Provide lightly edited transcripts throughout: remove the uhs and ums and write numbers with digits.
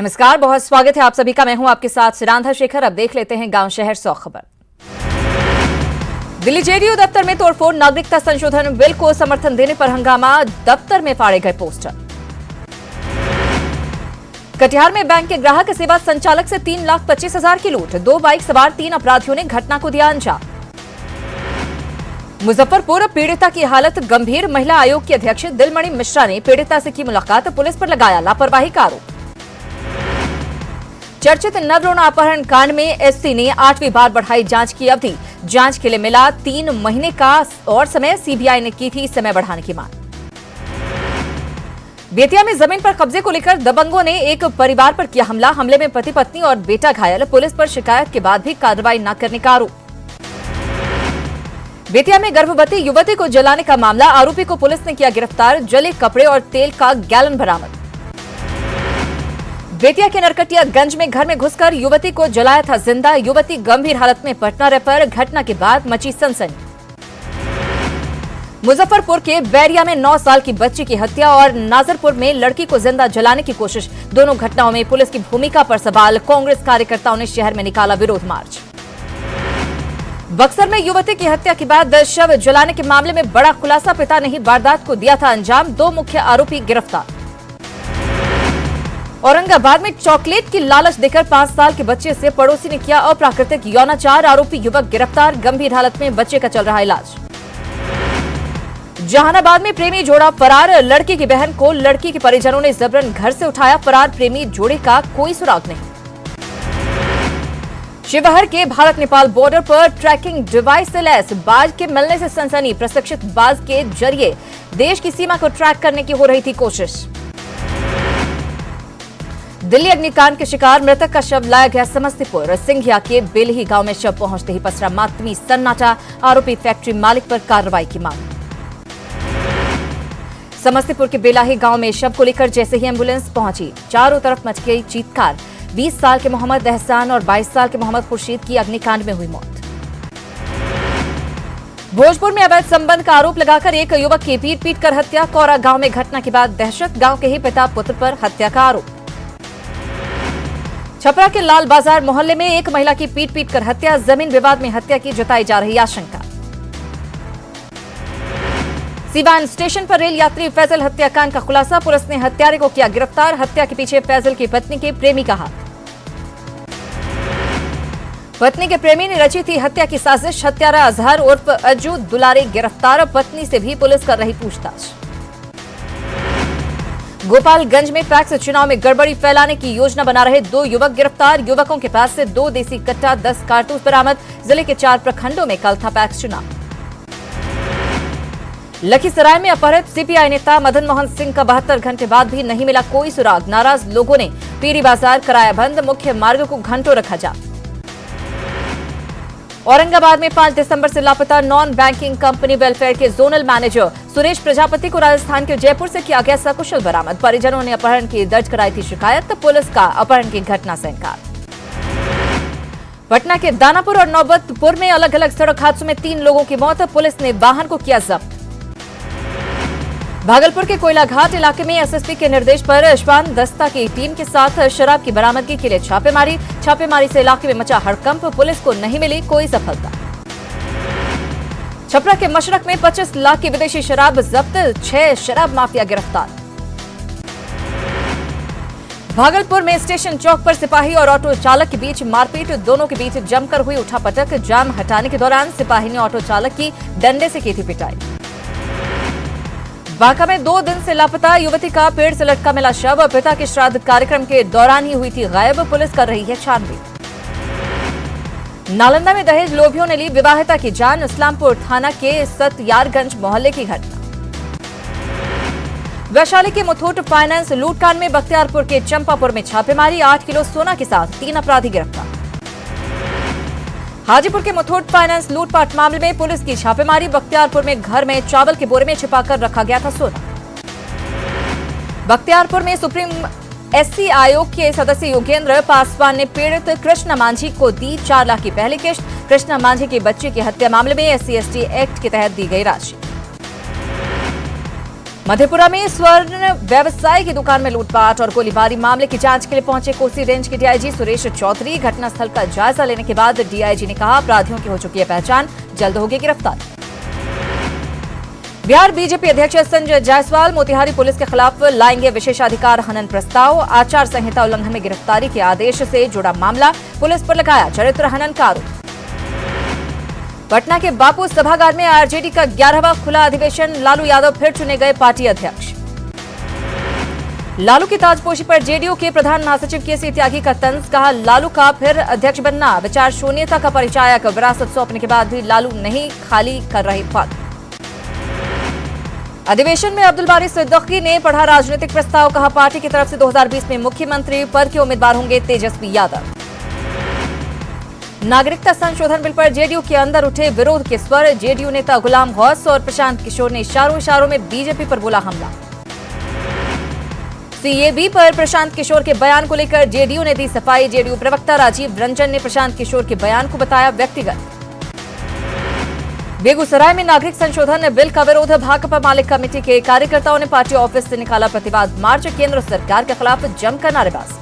नमस्कार, बहुत स्वागत है आप सभी का। मैं हूं आपके साथ सिरांधा शेखर। अब देख लेते हैं गांव शहर 100 खबर। दिल्ली जेडीयू दफ्तर में तोड़फोड़, नागरिकता संशोधन बिल को समर्थन देने पर हंगामा, दफ्तर में फाड़े गए पोस्टर। कटिहार में बैंक के ग्राहक सेवा संचालक से 3,25,000 की लूट, 2 बाइक सवार 3 अपराधियों ने घटना को दिया अंजाम। मुजफ्फरपुर, पीड़िता की हालत गंभीर, महिला आयोग की अध्यक्ष दिलमणि मिश्रा ने पीड़िता से की मुलाकात, पुलिस पर लगाया लापरवाही का आरोप। चर्चित नवरोना अपहरण कांड में एससी ने 8वीं बार बढ़ाई जांच की अवधि, जांच के लिए मिला 3 महीने का और समय, सीबीआई ने की थी समय बढ़ाने की मांग। बेतिया में जमीन पर कब्जे को लेकर दबंगों ने एक परिवार पर किया हमला, हमले में पति पत्नी और बेटा घायल, पुलिस पर शिकायत के बाद भी कार्रवाई न करने का आरोप। बेतिया में गर्भवती युवती को जलाने का मामला, आरोपी को पुलिस ने किया गिरफ्तार, जले कपड़े और तेल का गैलन बरामद। बेतिया के नरकटियागंज में घर में घुसकर युवती को जलाया था जिंदा, युवती गंभीर हालत में पटना रेफर, घटना के बाद मची सनसनी। मुजफ्फरपुर के बैरिया में 9 साल की बच्ची की हत्या और नाजरपुर में लड़की को जिंदा जलाने की कोशिश, दोनों घटनाओं में पुलिस की भूमिका पर सवाल, कांग्रेस कार्यकर्ताओं ने शहर में निकाला विरोध मार्च। बक्सर में युवती की हत्या के बाद शव जलाने के मामले में बड़ा खुलासा, पिता ने ही वारदात को दिया था अंजाम, 2 मुख्य आरोपी गिरफ्तार। औरंगाबाद में चॉकलेट की लालच देकर 5 साल के बच्चे से पड़ोसी ने किया अप्राकृतिक यौनाचार, आरोपी युवक गिरफ्तार, गंभीर हालत में बच्चे का चल रहा इलाज। जहानाबाद में प्रेमी जोड़ा फरार, लड़की की बहन को लड़की के परिजनों ने जबरन घर से उठाया, फरार प्रेमी जोड़े का कोई सुराग नहीं। शिवहर के भारत नेपाल बॉर्डर पर ट्रैकिंग डिवाइस से लैस बाज के मिलने से सनसनी, प्रशिक्षित बाज के जरिए देश की सीमा को ट्रैक करने की हो रही थी कोशिश। दिल्ली अग्निकांड के शिकार मृतक का शव लाया गया समस्तीपुर, सिंघिया के बेलही गांव में शव पहुंचते ही पसरा मातमी सन्नाटा, आरोपी फैक्ट्री मालिक पर कार्रवाई की मांग। समस्तीपुर के बेलाही गांव में शव को लेकर जैसे ही एम्बुलेंस पहुंची, चारों तरफ मच गई चीत्कार, 20 साल के मोहम्मद एहसान और 22 साल के मोहम्मद खुर्शीद की अग्निकांड में हुई मौत। भोजपुर में अवैध संबंध का आरोप लगाकर एक युवक की पीट कर हत्या, कौरा गांव में घटना के बाद दहशत, गांव के ही पिता पुत्र पर हत्या का आरोप। छपरा के लाल बाजार मोहल्ले में एक महिला की पीट कर हत्या, जमीन विवाद में हत्या की जताई जा रही आशंका। सीवान स्टेशन पर रेल यात्री फैजल हत्याकांड का खुलासा, पुलिस ने हत्यारे को किया गिरफ्तार, हत्या के पीछे फैजल की पत्नी के प्रेमी का हाथ। पत्नी के प्रेमी ने रची थी हत्या की साजिश, हत्यारा अजहर उर्फ अज्जू दुलारे गिरफ्तार, पत्नी से भी पुलिस कर रही पूछताछ। गोपालगंज में पैक्स चुनाव में गड़बड़ी फैलाने की योजना बना रहे 2 युवक गिरफ्तार, युवकों के पास से 2 देसी कट्टा, 10 कारतूस बरामद, जिले के 4 प्रखंडों में कल था पैक्स चुनाव। लखीसराय में अपहृत सीपीआई नेता मदन मोहन सिंह का 72 घंटे बाद भी नहीं मिला कोई सुराग, नाराज लोगों ने पीरी बाजार कराया बंद, मुख्य मार्ग को घंटों रखा जाम। औरंगाबाद में 5 दिसंबर से लापता नॉन बैंकिंग कंपनी वेलफेयर के जोनल मैनेजर सुरेश प्रजापति को राजस्थान के जयपुर से किया गया सकुशल बरामद, परिजनों ने अपहरण की दर्ज कराई थी शिकायत, तो पुलिस का अपहरण की घटना से इंकार। पटना के दानापुर और नौबतपुर में अलग अलग सड़क हादसों में 3 लोगों की मौत, पुलिस ने वाहन को किया जब्त। भागलपुर के कोयला घाट इलाके में एसएसपी के निर्देश पर श्वान दस्ता की टीम के साथ शराब की बरामदगी के लिए छापेमारी से इलाके में मचा हड़कंप, पुलिस को नहीं मिली कोई सफलता। छपरा के मशरक में 25 लाख की विदेशी शराब जब्त, 6 शराब माफिया गिरफ्तार। भागलपुर में स्टेशन चौक पर सिपाही और ऑटो चालक के बीच मारपीट, दोनों के बीच जमकर हुई उठापटक, जाम हटाने के दौरान सिपाही ने ऑटो चालक की डंडे से की थी पिटाई। बांका में 2 दिन से लापता युवती का पेड़ से लटका मिला शव, पिता के श्राद्ध कार्यक्रम के दौरान ही हुई थी गायब, पुलिस कर रही है छानबीन। नालंदा में दहेज लोभियों ने ली विवाहिता की जान, इस्लामपुर थाना के सतयारगंज मोहल्ले की घटना। वैशाली के मुथूट फाइनेंस लूटकांड में बख्तियारपुर के चंपापुर में छापेमारी, 8 किलो सोना के साथ 3 अपराधी गिरफ्तार। हाजीपुर के मुथूट फाइनेंस लूटपाट मामले में पुलिस की छापेमारी, बख्तियारपुर में घर में चावल के बोरे में छिपाकर रखा गया था सोना। बख्तियारपुर में सुप्रीम एससी आयोग के सदस्य योगेंद्र पासवान ने पीड़ित कृष्णा मांझी को दी 4 लाख की पहली किश्त, कृष्णा मांझी के बच्चे की हत्या मामले में SC/ST एक्ट के तहत दी गई राशि। मधेपुरा में स्वर्ण व्यवसाय की दुकान में लूटपाट और गोलीबारी मामले की जांच के लिए पहुंचे कोसी रेंज के डीआईजी सुरेश चौधरी। घटनास्थल का जायजा लेने के बाद डीआईजी ने कहा, अपराधियों की हो चुकी है पहचान, जल्द होगी गिरफ्तारी। बिहार बीजेपी अध्यक्ष संजय जायसवाल मोतिहारी पुलिस के खिलाफ लाएंगे विशेषाधिकार हनन प्रस्ताव। आचार संहिता उल्लंघन में गिरफ्तारी के आदेश से जुड़ा मामला, पुलिस पर लगाया चरित्र हनन का आरोप। पटना के बापू सभागार में आरजेडी का 11वां खुला अधिवेशन, लालू यादव फिर चुने गए पार्टी अध्यक्ष। लालू की ताजपोशी पर जेडीयू के प्रधान महासचिव केसी त्यागी का तंज, कहा लालू का फिर अध्यक्ष बनना विचार शून्यता का परिचायक। विरासत सौंपने के बाद भी लालू नहीं खाली कर रहे पद। अधिवेशन में अब्दुल बारी सिद्दीकी ने पढ़ा राजनीतिक प्रस्ताव, कहा पार्टी की तरफ से 2020 में मुख्यमंत्री पद के उम्मीदवार होंगे तेजस्वी यादव। नागरिकता संशोधन बिल पर जेडीयू के अंदर उठे विरोध के स्वर, जेडीयू नेता गुलाम गौस और प्रशांत किशोर ने इशारों में बीजेपी पर बोला हमला। सीएबी पर प्रशांत किशोर के बयान को लेकर जेडीयू ने दी सफाई। जेडीयू प्रवक्ता राजीव रंजन ने प्रशांत किशोर के बयान को बताया व्यक्तिगत। बेगूसराय में नागरिक संशोधन बिल का विरोध, भाकपा मालिक कमेटी के कार्यकर्ताओं ने पार्टी ऑफिस से निकाला प्रतिवाद मार्च। केंद्र सरकार के खिलाफ जमकर नारेबाजी।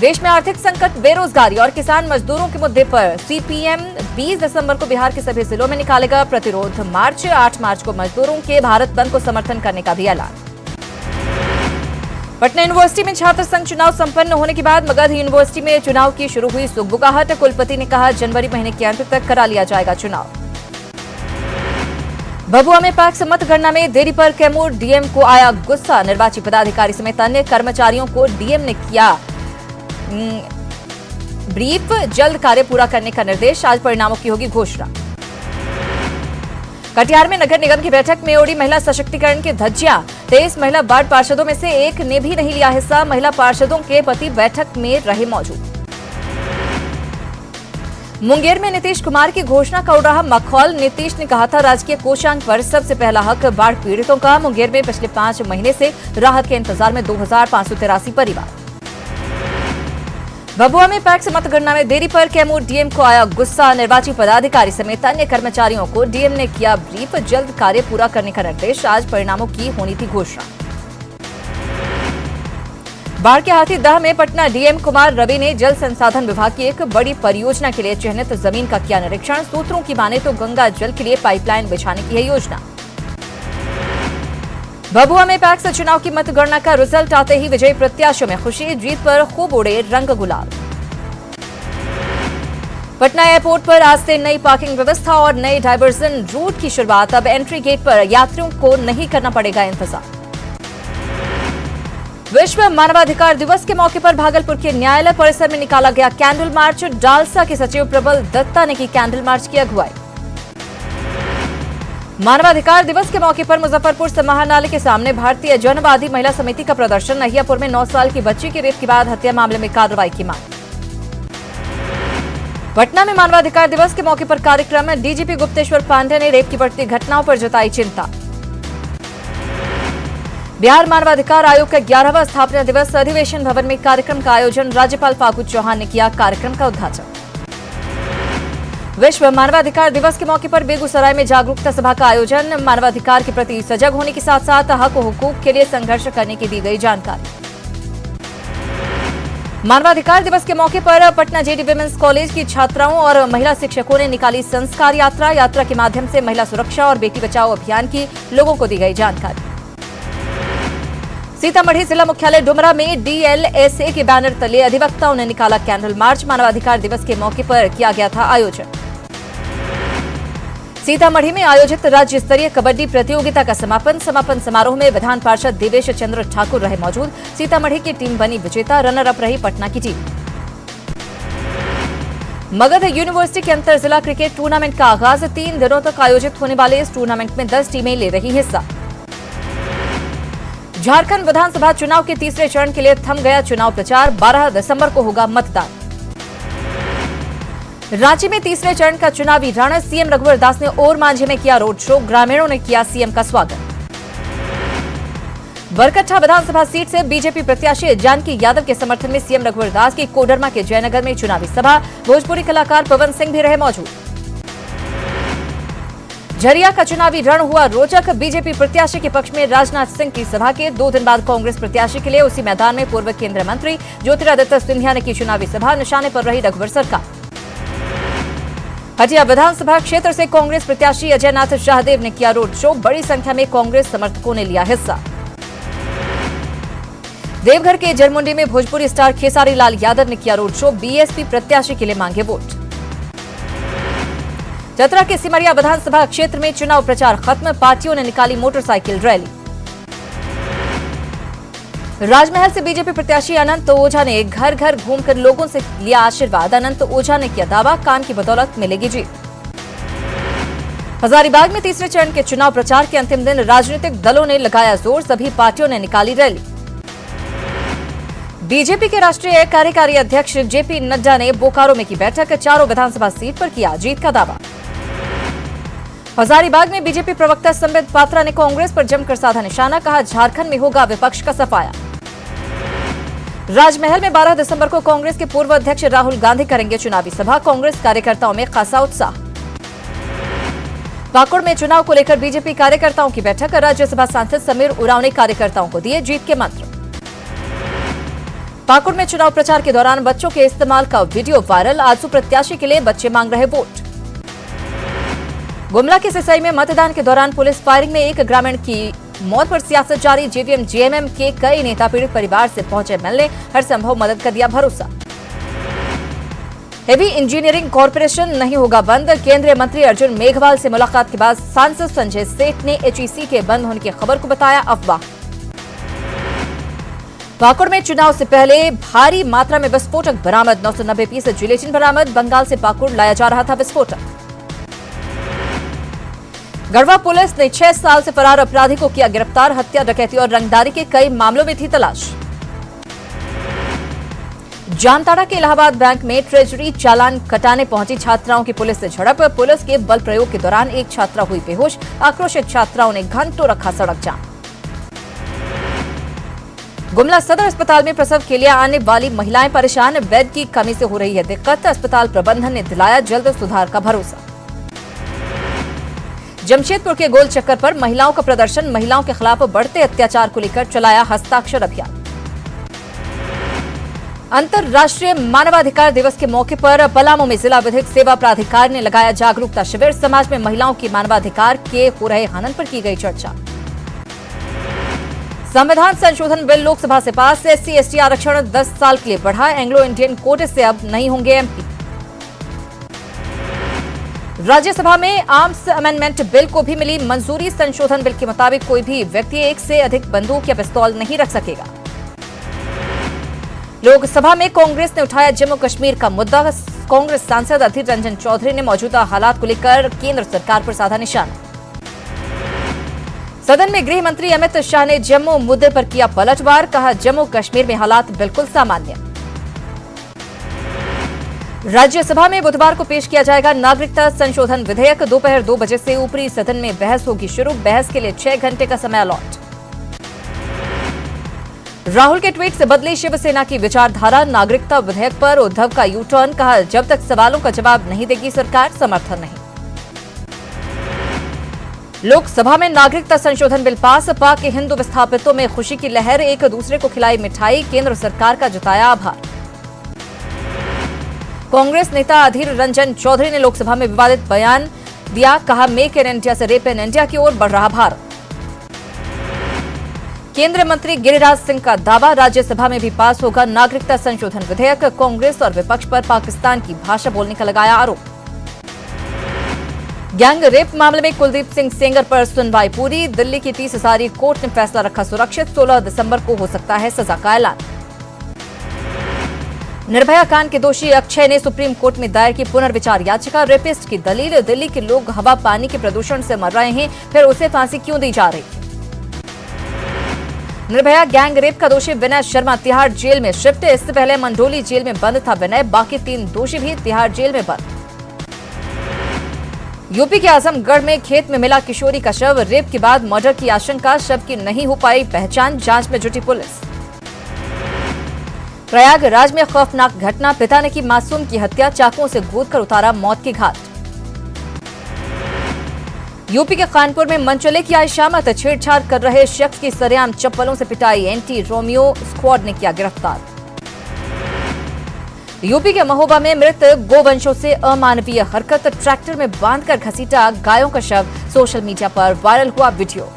देश में आर्थिक संकट, बेरोजगारी और किसान मजदूरों के मुद्दे पर सीपीएम 20 दिसंबर को बिहार के सभी जिलों में निकालेगा प्रतिरोध मार्च। 8 मार्च को मजदूरों के भारत बंद को समर्थन करने का भी ऐलान। पटना यूनिवर्सिटी में छात्र संघ चुनाव संपन्न होने के बाद मगध यूनिवर्सिटी में चुनाव की शुरू हुई सुगबुगाहट। कुलपति ने कहा, जनवरी महीने के अंत तक करा लिया जाएगा चुनाव। भभुआ में पैक्स मतगणना में देरी पर कैमूर डीएम को आया गुस्सा। निर्वाची पदाधिकारी समेत अन्य कर्मचारियों को डीएम ने किया ब्रीफ, जल्द कार्य पूरा करने का निर्देश। आज परिणामों की होगी घोषणा। कटिहार में नगर निगम की बैठक में उड़ी महिला सशक्तिकरण की धज्जियां। 23 महिला वार्ड पार्षदों में से एक ने भी नहीं लिया हिस्सा। महिला पार्षदों के पति बैठक में रहे मौजूद। मुंगेर में नीतीश कुमार की घोषणा का उड़ रहा मखौल। नीतीश ने कहा था, राजकीय कोषांग पर सबसे पहला हक बाढ़ पीड़ितों का। मुंगेर में पिछले 5 महीने से राहत के इंतजार में 2583 परिवार। भभुआ में पैक्स मतगणना में देरी पर कैमूर डीएम को आया गुस्सा। निर्वाची पदाधिकारी समेत अन्य कर्मचारियों को डीएम ने किया ब्रीफ, जल्द कार्य पूरा करने का निर्देश। आज परिणामों की होनी थी घोषणा। बाढ़ के हाथीदह में पटना डीएम कुमार रवि ने जल संसाधन विभाग की एक बड़ी परियोजना के लिए चिन्हित जमीन का किया निरीक्षण। सूत्रों की माने तो गंगा जल के लिए पाइपलाइन बिछाने की है योजना। भभुआ में पैक्स चुनाव की मतगणना का रिजल्ट आते ही विजयी प्रत्याशियों में खुशी। जीत पर खूब उड़े रंग गुलाल। पटना एयरपोर्ट पर आज से नई पार्किंग व्यवस्था और नए डायवर्जन रूट की शुरुआत। अब एंट्री गेट पर यात्रियों को नहीं करना पड़ेगा इंतजार। विश्व मानवाधिकार दिवस के मौके पर भागलपुर के न्यायालय परिसर में निकाला गया कैंडल मार्च। डालसा के सचिव प्रबल दत्ता ने की कैंडल मार्च की अगुवाई। मानवाधिकार दिवस के मौके पर मुजफ्फरपुर समाहरणालय के सामने भारतीय जनवादी महिला समिति का प्रदर्शन। अहियापुर में 9 साल की बच्ची की रेप के बाद हत्या मामले में कार्रवाई की मांग। पटना में मानवाधिकार दिवस के मौके पर कार्यक्रम में डीजीपी गुप्तेश्वर पांडे ने रेप की बढ़ती घटनाओं पर जताई चिंता। बिहार मानवाधिकार आयोग का 11वां स्थापना दिवस अधिवेशन भवन में कार्यक्रम का आयोजन। राज्यपाल फागू चौहान ने किया कार्यक्रम का उद्घाटन। विश्व मानवाधिकार दिवस के मौके पर बेगूसराय में जागरूकता सभा का आयोजन। मानवाधिकार के प्रति सजग होने के साथ साथ हक और हुकूक के लिए संघर्ष करने की दी गई जानकारी। मानवाधिकार दिवस के मौके पर पटना जेडी विमेंस कॉलेज की छात्राओं और महिला शिक्षकों ने निकाली संस्कार यात्रा। यात्रा के माध्यम से महिला सुरक्षा और बेटी बचाओ अभियान की लोगों को दी गई जानकारी। सीतामढ़ी जिला मुख्यालय डुमरा में डीएलएसए के बैनर तले अधिवक्ताओं ने निकाला कैंडल मार्च। मानवाधिकार दिवस के मौके पर किया गया था आयोजन। सीतामढ़ी में आयोजित राज्य स्तरीय कबड्डी प्रतियोगिता का समापन समारोह में विधान पार्षद देवेश चंद्र ठाकुर रहे मौजूद। सीतामढ़ी की टीम बनी विजेता, रनर अप रही पटना की टीम। मगध यूनिवर्सिटी के अंतर जिला क्रिकेट टूर्नामेंट का आगाज। 3 दिनों तक आयोजित होने वाले इस टूर्नामेंट में 10 टीमें ले रही हिस्सा। झारखंड विधानसभा चुनाव के तीसरे चरण के लिए थम गया चुनाव प्रचार। 12 दिसंबर को होगा मतदान। रांची में तीसरे चरण का चुनावी रण। सीएम रघुवर दास ने ओर मांझी में किया रोड शो। ग्रामीणों ने किया सीएम का स्वागत। बरकट्ठा विधानसभा सीट से बीजेपी प्रत्याशी जानकी यादव के समर्थन में सीएम रघुवर दास की कोडरमा के जयनगर में चुनावी सभा। भोजपुरी कलाकार पवन सिंह भी रहे मौजूद। झरिया का चुनावी रण हुआ रोचक। बीजेपी प्रत्याशी के पक्ष में राजनाथ सिंह की सभा के 2 दिन बाद कांग्रेस प्रत्याशी के लिए उसी मैदान में पूर्व केंद्रीय मंत्री ज्योतिरादित्य सिंधिया ने की चुनावी सभा। निशाने पर रही रघुवर सरकार। हटिया विधानसभा क्षेत्र से कांग्रेस प्रत्याशी अजय नाथ शाहदेव ने किया रोड शो। बड़ी संख्या में कांग्रेस समर्थकों ने लिया हिस्सा। देवघर के जरमुंडी में भोजपुरी स्टार खेसारी लाल यादव ने किया रोड शो। बीएसपी प्रत्याशी के लिए मांगे वोट। चतरा के सिमरिया विधानसभा क्षेत्र में चुनाव प्रचार खत्म। पार्टियों ने निकाली मोटरसाइकिल रैली। राजमहल से बीजेपी प्रत्याशी अनंत ओझा ने घर घर घूमकर लोगों से लिया आशीर्वाद। अनंत ओझा ने किया दावा, काम की बदौलत मिलेगी जीत। हजारीबाग में तीसरे चरण के चुनाव प्रचार के अंतिम दिन राजनीतिक दलों ने लगाया जोर। सभी पार्टियों ने निकाली रैली। बीजेपी के राष्ट्रीय कार्यकारी अध्यक्ष जेपी नड्डा ने बोकारो में की बैठक। चारों विधानसभा सीट पर किया जीत का दावा। हजारीबाग में बीजेपी प्रवक्ता संबित पात्रा ने कांग्रेस पर जमकर साधा निशाना। कहा, झारखंड में होगा विपक्ष का सफाया। राजमहल में 12 दिसंबर को कांग्रेस के पूर्व अध्यक्ष राहुल गांधी करेंगे चुनावी सभा। कांग्रेस कार्यकर्ताओं में खासा उत्साह। पाकुड़ में चुनाव को लेकर बीजेपी कार्यकर्ताओं की बैठक। राज्यसभा सांसद समीर उरांव ने कार्यकर्ताओं को दिए जीत के मंत्र। पाकुड़ में चुनाव प्रचार के दौरान बच्चों के इस्तेमाल का वीडियो वायरल। आजसू प्रत्याशी के लिए बच्चे मांग रहे वोट। गुमला के सिसई में मतदान के दौरान पुलिस फायरिंग में एक ग्रामीण की मौत पर सियासत जारी। जेवीएम जेएमएम के कई नेता पीड़ित परिवार से पहुंचे मिलने, हर संभव मदद का दिया भरोसा। हेवी इंजीनियरिंग कॉरपोरेशन नहीं होगा बंद। केंद्रीय मंत्री अर्जुन मेघवाल से मुलाकात के बाद सांसद संजय सेठ ने एचईसी के बंद होने की खबर को बताया अफवाह। पाकुड़ में चुनाव से पहले भारी मात्रा में विस्फोटक बरामद। 990 पीस जिलेटिन बरामद। बंगाल से पाकुड़ लाया जा रहा था विस्फोटक। गढ़वा पुलिस ने 6 साल से फरार अपराधी को किया गिरफ्तार। हत्या, डकैती और रंगदारी के कई मामलों में थी तलाश। जामताड़ा के इलाहाबाद बैंक में ट्रेजरी चालान कटाने पहुंची छात्राओं की पुलिस से झड़प। पुलिस के बल प्रयोग के दौरान एक छात्रा हुई बेहोश। आक्रोशित छात्राओं ने घंटों रखा सड़क जाम। गुमला सदर अस्पताल में प्रसव के लिए आने वाली महिलाएं परेशान। बेड की कमी से हो रही है दिक्कत। अस्पताल प्रबंधन ने दिलाया जल्द सुधार का भरोसा। जमशेदपुर के गोल चक्कर पर महिलाओं का प्रदर्शन। महिलाओं के खिलाफ बढ़ते अत्याचार को लेकर चलाया हस्ताक्षर अभियान। अंतर्राष्ट्रीय मानवाधिकार दिवस के मौके पर पलामू में जिला विधिक सेवा प्राधिकार ने लगाया जागरूकता शिविर। समाज में महिलाओं की मानवाधिकार के हो रहे हनन पर की गई चर्चा। संविधान संशोधन बिल लोकसभा से पास। एससी एसटी आरक्षण 10 साल के लिए बढ़ा। एंग्लो इंडियन कोटे से अब नहीं होंगे एमपी। राज्यसभा में आर्म्स अमेंडमेंट बिल को भी मिली मंजूरी। संशोधन बिल के मुताबिक कोई भी व्यक्ति एक से अधिक बंदूक या पिस्तौल नहीं रख सकेगा। लोकसभा में कांग्रेस ने उठाया जम्मू कश्मीर का मुद्दा। कांग्रेस सांसद अधीर रंजन चौधरी ने मौजूदा हालात को लेकर केंद्र सरकार पर साधा निशाना। सदन में गृह मंत्री अमित शाह ने जम्मू मुद्दे पर किया पलटवार। कहा, जम्मू कश्मीर में हालात बिल्कुल सामान्य। राज्यसभा में बुधवार को पेश किया जाएगा नागरिकता संशोधन विधेयक। दोपहर 2 बजे से ऊपरी सदन में बहस होगी शुरू। बहस के लिए 6 घंटे का समय अलॉट। राहुल के ट्वीट से बदली शिवसेना की विचारधारा। नागरिकता विधेयक पर उद्धव का यू टर्न। कहा, जब तक सवालों का जवाब नहीं देगी सरकार, समर्थन नहीं। लोकसभा में नागरिकता संशोधन बिल पास। पाक के हिंदू विस्थापितों में खुशी की लहर। एक दूसरे को खिलाई मिठाई। केंद्र सरकार का जताया आभार। कांग्रेस नेता अधीर रंजन चौधरी ने लोकसभा में विवादित बयान दिया। कहा, मेक इन इंडिया से रेप इन इंडिया की ओर बढ़ रहा भारत। केंद्रीय मंत्री गिरिराज सिंह का दावा, राज्यसभा में भी पास होगा नागरिकता संशोधन विधेयक। कांग्रेस और विपक्ष पर पाकिस्तान की भाषा बोलने का लगाया आरोप। गैंग रेप मामले में कुलदीप सिंह सेंगर पर सुनवाई पूरी। दिल्ली की 30 हजारी कोर्ट ने फैसला रखा सुरक्षित। 16 दिसंबर को हो सकता है सजा का ऐलान। निर्भया कांड के दोषी अक्षय ने सुप्रीम कोर्ट में दायर की पुनर्विचार याचिका। रेपिस्ट की दलील, दिल्ली के लोग हवा पानी के प्रदूषण से मर रहे हैं, फिर उसे फांसी क्यों दी जा रही। निर्भया गैंग रेप का दोषी विनय शर्मा तिहाड़ जेल में शिफ्ट। इससे पहले मंडोली जेल में बंद था विनय। बाकी 3 दोषी भी तिहाड़ जेल में बंद। यूपी के आजमगढ़ में खेत में मिला किशोरी का शव। रेप के बाद मर्डर की आशंका। शव की नहीं हो पाई पहचान। जांच में जुटी पुलिस। प्रयागराज में खौफनाक घटना। पिता ने की मासूम की हत्या। चाकुओं से गोदकर उतारा मौत के घाट। यूपी के कानपुर में मनचले की आई शामत, छेड़छाड़ कर रहे शख्स की सरेआम चप्पलों से पिटाई, एंटी रोमियो स्क्वाड ने किया गिरफ्तार। यूपी के महोबा में मृत गोवंशों से अमानवीय हरकत, ट्रैक्टर में बांधकर घसीटा गायों का शव, सोशल मीडिया पर वायरल हुआ वीडियो।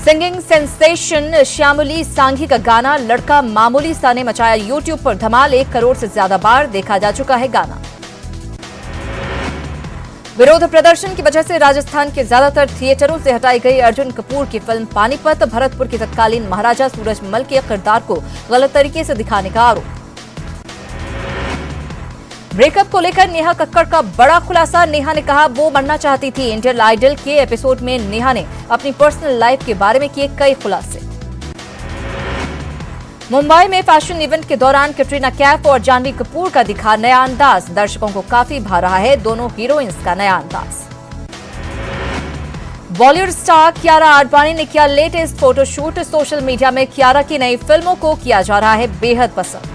सिंगिंग सेंसेशन श्यामली सांघी का गाना लड़का मामूली सा ने मचाया यूट्यूब पर धमाल, 1 करोड़ से ज्यादा बार देखा जा चुका है गाना। विरोध प्रदर्शन की वजह से राजस्थान के ज्यादातर थिएटरों से हटाई गई अर्जुन कपूर की फिल्म पानीपत, भरतपुर के तत्कालीन महाराजा सूरजमल के किरदार को गलत तरीके से दिखाने का आरोप। ब्रेकअप को लेकर नेहा कक्कड़ का बड़ा खुलासा, नेहा ने कहा वो मरना चाहती थी। इंडियन आइडल के एपिसोड में नेहा ने अपनी पर्सनल लाइफ के बारे में किए कई खुलासे। मुंबई में फैशन इवेंट के दौरान कैटरीना कैफ और जानवी कपूर का दिखा नया अंदाज, दर्शकों को काफी भा रहा है दोनों हीरोइंस का नया अंदाज। बॉलीवुड स्टार कियारा आडवाणी ने किया लेटेस्ट फोटोशूट, सोशल मीडिया में कियारा की नई फिल्मों को किया जा रहा है बेहद पसंद।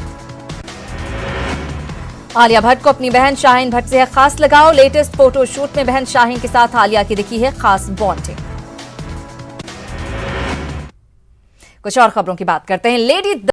आलिया भट्ट को अपनी बहन शाहीन भट्ट से है खास लगाव, लेटेस्ट फोटोशूट में बहन शाहीन के साथ आलिया की दिखी है खास बॉन्डिंग। कुछ और खबरों की बात करते हैं। लेडी